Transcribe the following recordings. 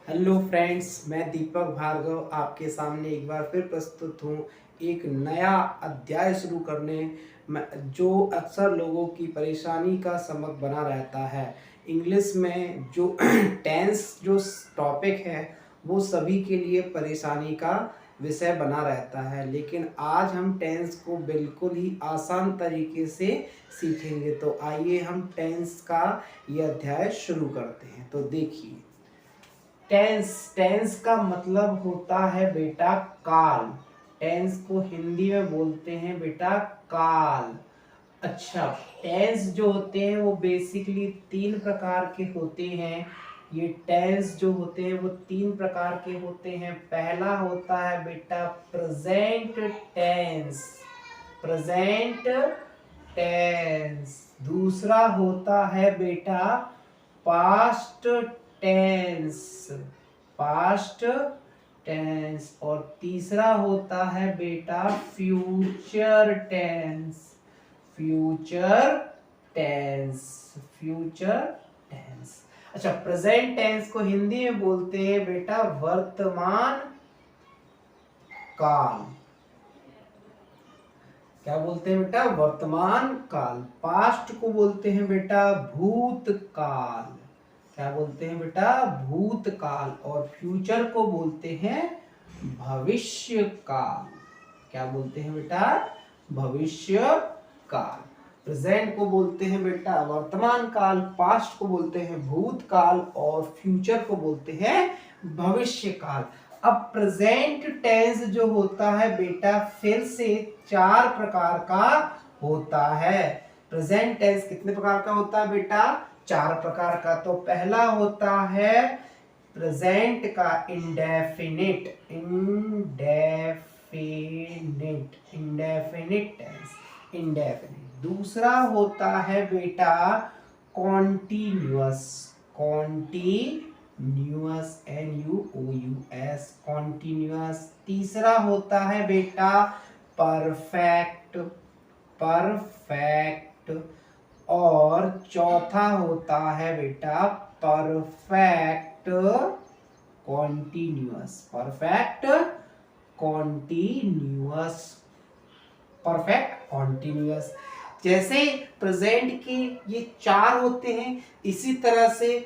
Hello friends, मैं दीपक भार्गव आपके सामने एक बार फिर प्रस्तुत हूँ एक नया अध्याय शुरू करने जो अक्सर लोगों की परेशानी का सबक बना रहता है। इंग्लिश में जो टेंस जो टॉपिक है वो सभी के लिए परेशानी का विषय बना रहता है, लेकिन आज हम टेंस को बिल्कुल ही आसान तरीके से सीखेंगे। तो आइए हम टेंस का ये अध्याय शुरू करते हैं। तो देखिए, टेंस टेंस का मतलब होता है बेटा काल। टेंस को हिंदी में बोलते हैं बेटा काल। अच्छा, टेंस जो होते हैं वो बेसिकली तीन प्रकार के होते हैं। ये टेंस जो होते हैं वो तीन प्रकार के होते हैं। पहला होता है बेटा प्रेजेंट टेंस, प्रेजेंट टेंस। दूसरा होता है बेटा पास्ट टेंस, पास्ट टेंस। और तीसरा होता है बेटा future tense, future tense, future tense. अच्छा, प्रेजेंट टेंस को हिंदी में बोलते हैं बेटा वर्तमान काल। क्या बोलते हैं बेटा? वर्तमान काल। पास्ट को बोलते हैं बेटा भूतकाल। क्या बोलते हैं बेटा? भूतकाल। और फ्यूचर को बोलते हैं भविष्य काल। क्या बोलते हैं बेटा? भविष्य काल। प्रेजेंट को बोलते हैं बेटा वर्तमान काल, पास्ट को बोलते हैं भूतकाल और फ्यूचर को बोलते हैं भविष्य काल। अब प्रेजेंट टेंस जो होता है बेटा फिर से चार प्रकार का होता है। प्रेजेंट टेंस कितने प्रकार का होता है बेटा? चार प्रकार का। तो पहला होता है प्रेजेंट का indefinite, indefinite, indefinite tense, indefinite. दूसरा होता है बेटा कॉन्टिन्यूअस, कॉन्टिन्यूअस, NUOUS, कॉन्टिन्यूअस। तीसरा होता है बेटा परफेक्ट, परफेक्ट। और चौथा होता है बेटा perfect continuous, perfect continuous, perfect continuous. जैसे प्रेजेंट के ये चार होते हैं, इसी तरह से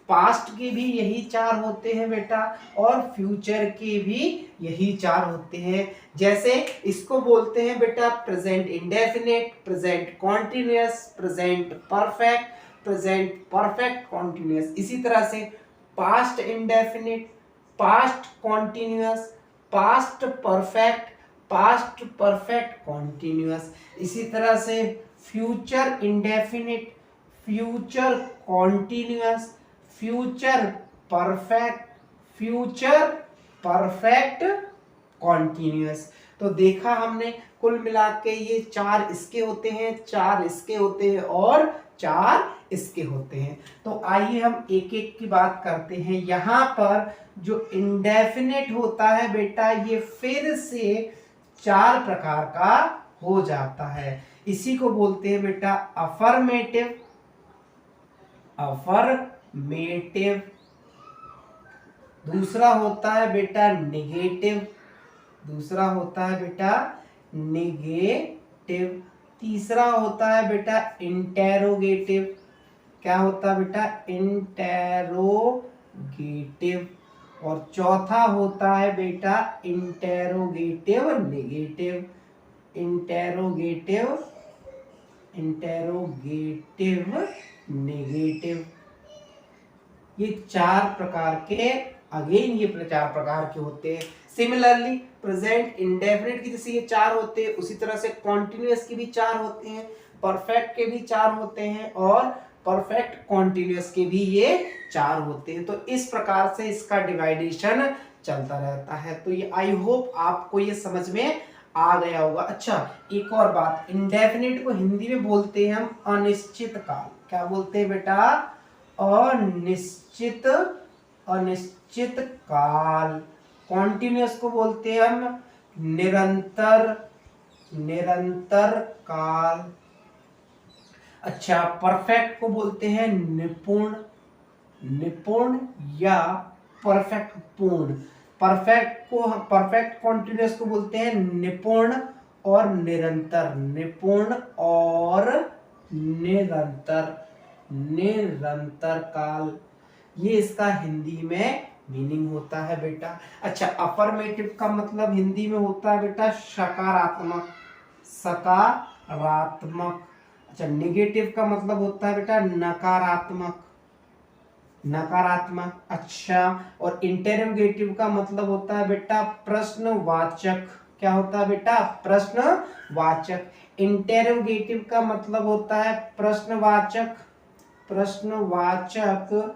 पास्ट के भी यही चार होते हैं बेटा, और फ्यूचर के भी यही चार होते हैं। जैसे इसको बोलते हैं बेटा present indefinite, present continuous, present perfect, present perfect continuous. इसी तरह से past indefinite, past continuous, past perfect, past perfect continuous. इसी तरह से future indefinite, future continuous, future perfect, future perfect continuous. तो देखा हमने कुल मिला के ये चार इसके होते हैं, चार इसके होते हैं और चार इसके होते हैं। तो आइए हम एक एक की बात करते हैं। यहाँ पर जो इंडेफिनिट होता है बेटा ये फिर से चार प्रकार का हो जाता है। इसी को बोलते हैं बेटा अफर्मेटिव, अफर्मेटिव। दूसरा होता है बेटा निगेटिव, दूसरा होता है बेटा निगेटिव। तीसरा होता है बेटा इंटेरोगेटिव। क्या होता है बेटा? इंटेरोगेटिव। और चौथा होता है बेटा interrogative negative, interrogative, interrogative negative. ये चार प्रकार के, अगेन ये चार प्रकार के होते हैं। सिमिलरली प्रेजेंट इंडेफिनिट की जैसे ये चार होते हैं, उसी तरह से कॉन्टिन्यूअस के भी चार होते हैं, परफेक्ट के भी चार होते हैं और परफेक्ट कॉन्टिन्यूअस के भी ये चार होते हैं। तो इस प्रकार से इसका डिवाइडेशन चलता रहता है। तो ये आई होप आपको ये समझ में आ गया होगा। अच्छा, एक और बात, इंडेफिनिट को हिंदी में बोलते हैं हम अनिश्चित काल। क्या बोलते हैं बेटा? अनिश्चित, अनिश्चित काल। कॉन्टिन्यूअस को बोलते हैं हम निरंतर, निरंतर काल। अच्छा, परफेक्ट को बोलते हैं निपुण, निपुण या परफेक्ट पूर्ण, परफेक्ट कॉन्टिन्यूअस को बोलते हैं निपुण और निरंतर, निपुण और निरंतर, निरंतर काल, ये इसका हिंदी में मीनिंग होता है बेटा। अच्छा, अफर्मेटिव का मतलब हिंदी में होता है बेटा सकारात्मक, सकारात्मक। अच्छा, निगेटिव का मतलब होता है बेटा नकारात्मक, नकारात्मक। अच्छा, और इंटरोगेटिव का मतलब होता है बेटा प्रश्नवाचक, क्या होता है बेटा प्रश्नवाचक। इंटरोगेटिव का मतलब होता है प्रश्नवाचक, प्रश्नवाचक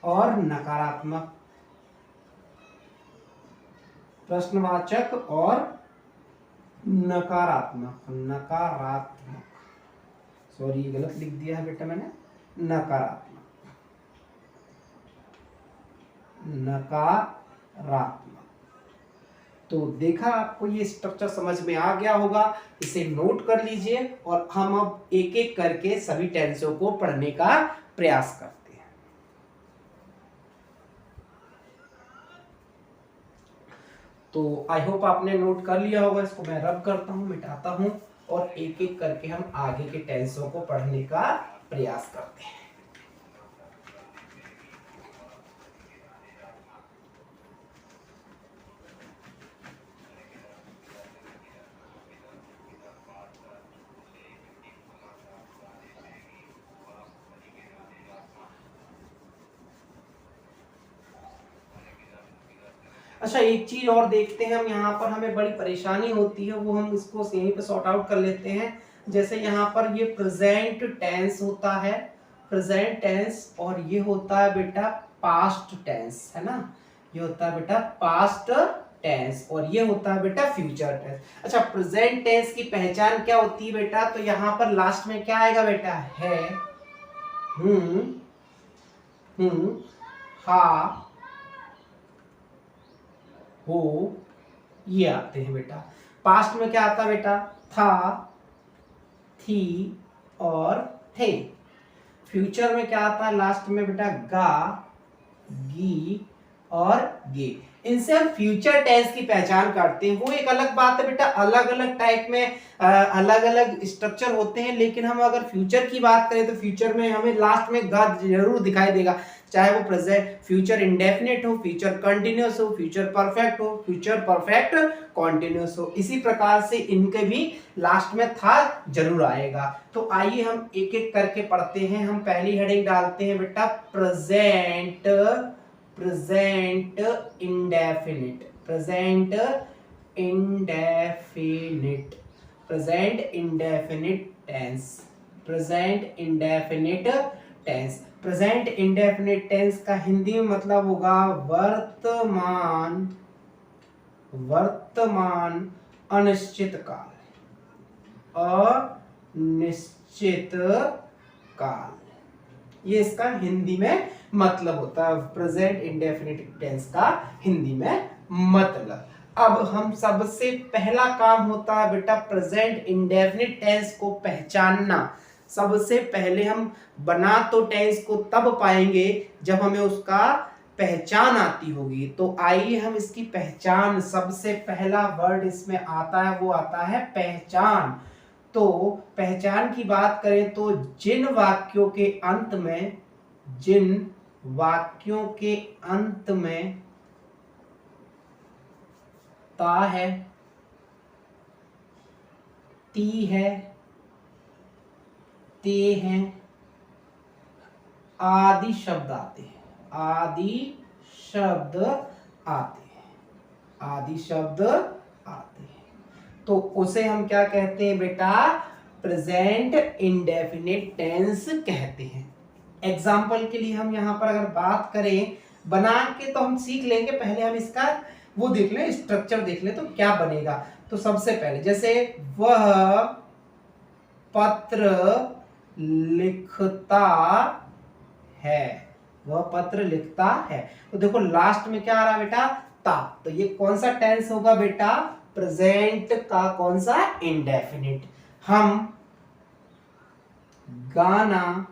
और नकारात्मक, प्रश्नवाचक और नकारात्मक, नकारात्मक, सॉरी गलत लिख दिया है बेटा मैंने, नकारात्मक, नकारात्मक। तो देखा, आपको ये स्ट्रक्चर समझ में आ गया होगा, इसे नोट कर लीजिए और हम अब एक एक करके सभी टेंसों को पढ़ने का प्रयास करते हैं। तो आई होप आपने नोट कर लिया होगा, इसको मैं रब करता हूं, मिटाता हूं और एक एक करके हम आगे के टेंसों को पढ़ने का प्रयास करते हैं। अच्छा, एक चीज और देखते हैं हम, यहाँ पर हमें बड़ी परेशानी होती है, वो हम इसको यहीं पे सॉर्ट आउट कर लेते हैं। जैसे यहाँ पर ये प्रेजेंट टेंस होता है, प्रेजेंट टेंस, और ये होता है बेटा पास्ट टेंस, है ना, ये होता है बेटा पास्ट टेंस और ये होता है बेटा फ्यूचर टेंस। अच्छा, प्रेजेंट टेंस की पहचान क्या होती है बेटा, तो यहाँ पर लास्ट में क्या आएगा बेटा, है, हा, हो, ये आते हैं बेटा। पास्ट में क्या आता है बेटा, था, थी और थे। फ्यूचर में क्या आता है लास्ट में बेटा, गा, गी और गे। इनसे हम फ्यूचर टेंस की पहचान करते हैं। वो एक अलग बात है बेटा, अलग अलग टाइप में अलग अलग स्ट्रक्चर होते हैं, लेकिन हम अगर फ्यूचर की बात करें तो फ्यूचर में हमें लास्ट में गा जरूर दिखाई देगा, चाहे वो प्रेजेंट फ्यूचर इंडेफिनिट हो, फ्यूचर कंटिन्यूअस हो, फ्यूचर परफेक्ट हो, फ्यूचर परफेक्ट कंटिन्यूअस हो। इसी प्रकार से इनके भी लास्ट में था जरूर आएगा। तो आइए हम एक एक करके पढ़ते हैं। हम पहली हेडिंग डालते हैं बेटा present, present indefinite, present indefinite, present indefinite tense, present indefinite tense. Present indefinite tense का हिंदी में मतलब होगा वर्तमान, वर्तमान अनिश्चित काल, अनिश्चित काल, ये इसका हिंदी में मतलब होता है, प्रेजेंट इंडेफिनिट टेंस का हिंदी में मतलब। अब हम सबसे पहला काम होता है बेटा प्रेजेंट इंडेफिनिट टेंस को पहचानना। सबसे पहले हम बना तो टेंस को तब पाएंगे जब हमें उसका पहचान आती होगी। तो आइए हम इसकी पहचान, सबसे पहला वर्ड इसमें आता है वो आता है पहचान। तो पहचान की बात करें तो जिन वाक्यों के अंत में, जिन वाक्यों के अंत में ता है, ती है, ते हैं, आदि शब्द आते हैं, आदि शब्द आते हैं, आदि शब्द आते हैं, तो उसे हम क्या कहते हैं बेटा, प्रेजेंट इंडेफिनिट टेंस कहते हैं। एग्जाम्पल के लिए हम यहाँ पर अगर बात करें, बना के तो हम सीख लेंगे, पहले हम इसका वो देख लें, स्ट्रक्चर देख लें तो क्या बनेगा। तो सबसे पहले जैसे वह पत्र लिखता है, वह पत्र लिखता है, तो देखो लास्ट में क्या आ रहा बेटा, ता। तो ये कौन सा टेंस होगा बेटा, प्रेजेंट का कौन सा, इंडेफिनिट। हम गाना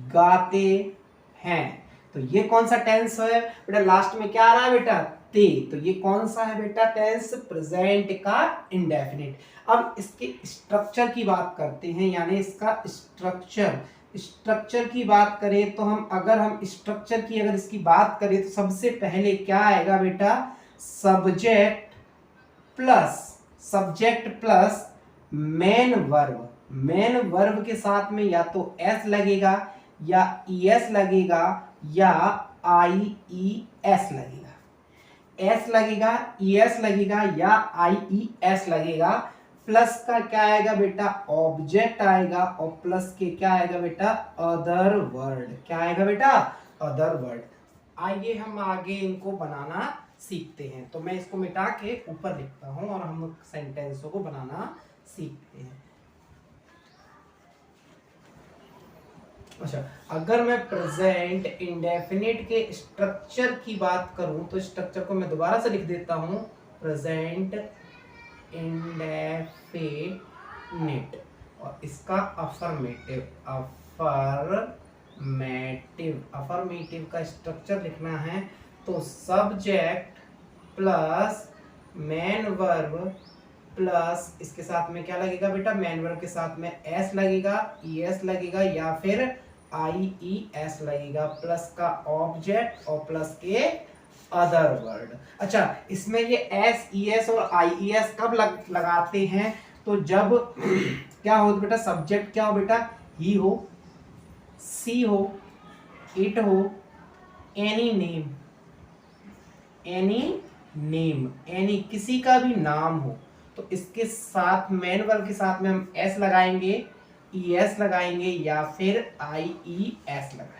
गाते हैं। तो ये कौन सा टेंस है बेटा, लास्ट में क्या आ रहा है बेटा, ते। तो ये कौन सा है बेटा, टेंस प्रेजेंट का इंडेफिनिट। अब इसके स्ट्रक्चर की बात करते हैं, यानी इसका स्ट्रक्चर की बात करें तो अगर हम स्ट्रक्चर की अगर इसकी बात करें तो सबसे पहले क्या आएगा बेटा, सब्जेक्ट प्लस मेन वर्ब के साथ में या तो एस लगेगा या ईएस लगेगा या आईईएस लगेगा, एस लगेगा, ईएस लगेगा या आईईएस लगेगा। प्लस का क्या आएगा बेटा, ऑब्जेक्ट आएगा, और प्लस के क्या आएगा बेटा, अदर वर्ड। क्या आएगा बेटा, अदर वर्ड। आइए हम आगे इनको बनाना सीखते हैं। तो मैं इसको मिटा के ऊपर लिखता हूं और हम सेंटेंसों को बनाना सीखते हैं। अच्छा, अगर मैं प्रेजेंट इंडेफिनिट के स्ट्रक्चर की बात करूं तो स्ट्रक्चर को मैं दोबारा से लिख देता हूं, प्रेजेंट इंडेफिनिट, और इसका अफर्मेटिव का स्ट्रक्चर लिखना है। तो subject plus main verb plus इसके साथ में क्या लगेगा बेटा, मेन वर्ब के साथ में एस लगेगा, ईएस लगेगा या फिर आईईएस लगेगा, प्लस का ऑब्जेक्ट और प्लस के अदर वर्ड। अच्छा, इसमें ये एस ईएस और आईईएस कब लगाते हैं, तो जब क्या हो बेटा, सब्जेक्ट क्या हो बेटा, ही हो, सी हो, इट हो, एनी किसी का भी नाम हो, तो इसके साथ मेन वर्ब के साथ में हम एस लगाएंगे, ईएस लगाएंगे या फिर आईईएस लगाएंगे।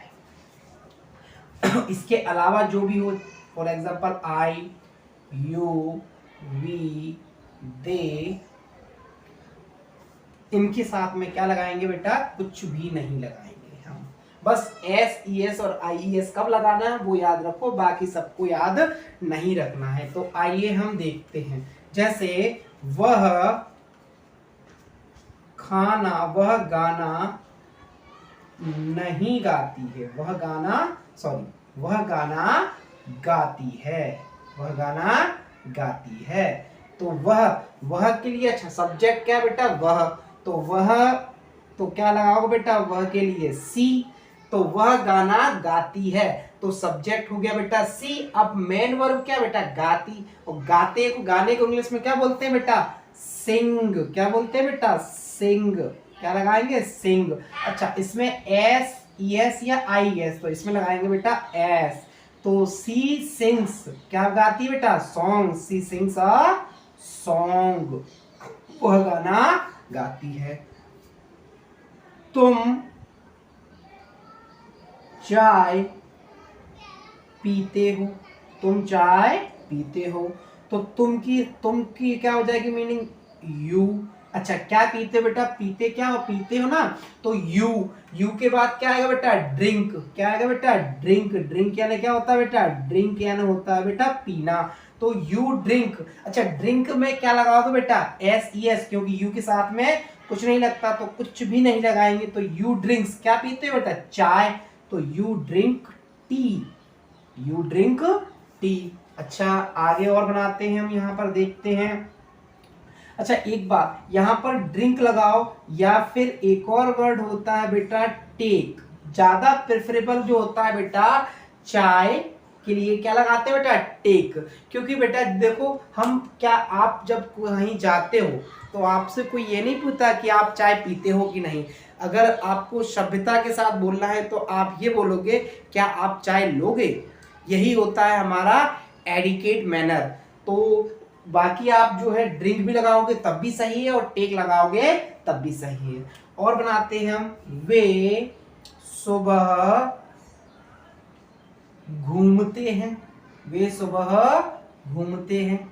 इसके अलावा जो भी हो, for example I, you, we, they, इनके साथ में क्या लगाएंगे बेटा, कुछ भी नहीं लगाएंगे हम। बस एस ईएस और आईईएस कब लगाना है वो याद रखो, बाकी सबको याद नहीं रखना है। तो आइए हम देखते हैं, जैसे वह गाना नहीं गाती है, वह गाना गाती है। तो वह के लिए, अच्छा सब्जेक्ट क्या बेटा, वह, तो क्या लगाओगे बेटा, वह के लिए सी, तो वह गाना गाती है, तो सब्जेक्ट हो गया बेटा सी। अब मेन वर्ब क्या बेटा, गाती, और गाते को, गाने को इंग्लिश में क्या बोलते हैं बेटा, सिंग। क्या बोलते हैं बेटा, सिंग। क्या लगाएंगे, सिंग। अच्छा, इसमें एस ईएस या आईएस, तो इसमें लगाएंगे बेटा एस। तो सी सिंग्स, क्या गाती है बेटा, song. She sings a song, वह गाना गाती है। तुम चाय पीते हो, तो तुम की क्या हो जाएगी मीनिंग, यू। अच्छा, क्या पीते हो बेटा, पीते हो ना, तो यू के बाद क्या आएगा बेटा, ड्रिंक। क्या आएगा बेटा, ड्रिंक यानी क्या होता है बेटा, ड्रिंक यानी होता है बेटा पीना, तो यू ड्रिंक। अच्छा, ड्रिंक में क्या लगाओगे बेटा, एस ईएस, क्योंकि यू के साथ में कुछ नहीं लगता तो कुछ भी नहीं लगाएंगे, तो यू ड्रिंक्स। क्या पीते हो बेटा, चाय, तो यू ड्रिंक टी। अच्छा, आगे और बनाते हैं हम, यहाँ पर देखते हैं। अच्छा, एक बात, यहाँ पर ड्रिंक लगाओ या फिर एक और वर्ड होता है बेटा टेक। ज्यादा प्रेफरेबल जो होता है बेटा चाय के लिए क्या लगाते हैं बेटा, टेक। क्योंकि बेटा देखो, आप जब कहीं जाते हो तो आपसे कोई ये नहीं पूछता कि आप चाय पीते हो कि नहीं। अगर आपको सभ्यता के साथ बोलना है तो आप ये बोलोगे, क्या आप चाय लोगे। यही होता है हमारा एडिकेट मैनर। तो बाकी आप जो है ड्रिंक भी लगाओगे तब भी सही है और टेक लगाओगे तब भी सही है। और बनाते हैं हम, वे सुबह घूमते हैं,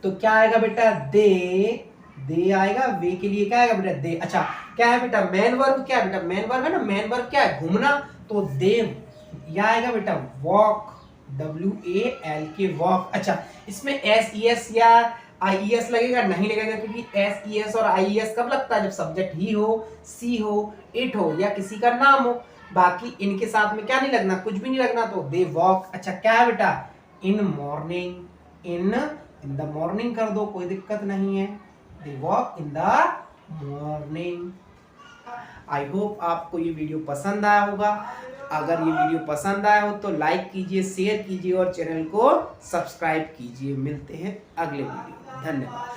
तो क्या आएगा बेटा, दे आएगा। वे के लिए क्या आएगा बेटा, दे। अच्छा, क्या है बेटा, मेन वर्ब क्या है बेटा, मेन वर्ब है ना, मेन वर्ब क्या है, घूमना, तो दे। यह आएगा बेटा वॉक, WALK, वॉक। अच्छा, इसमें एस ईएस या आईईएस लगेगा, नहीं लगेगा, क्योंकि एस ईएस और आईईएस कब लगता है, जब सब्जेक्ट ही हो, सी हो, इट हो या किसी का नाम हो। बाकी इनके साथ में क्या नहीं लगना, कुछ भी नहीं लगना। तो दे वॉक, अच्छा क्या है बेटा, in morning, in the morning कर दो, कोई दिक्कत नहीं है। They walk in the morning. I hope आपको ये वीडियो पसंद आया होगा। अगर ये वीडियो पसंद आया हो तो लाइक कीजिए, शेयर कीजिए और चैनल को सब्सक्राइब कीजिए। मिलते हैं अगले वीडियो में। धन्यवाद।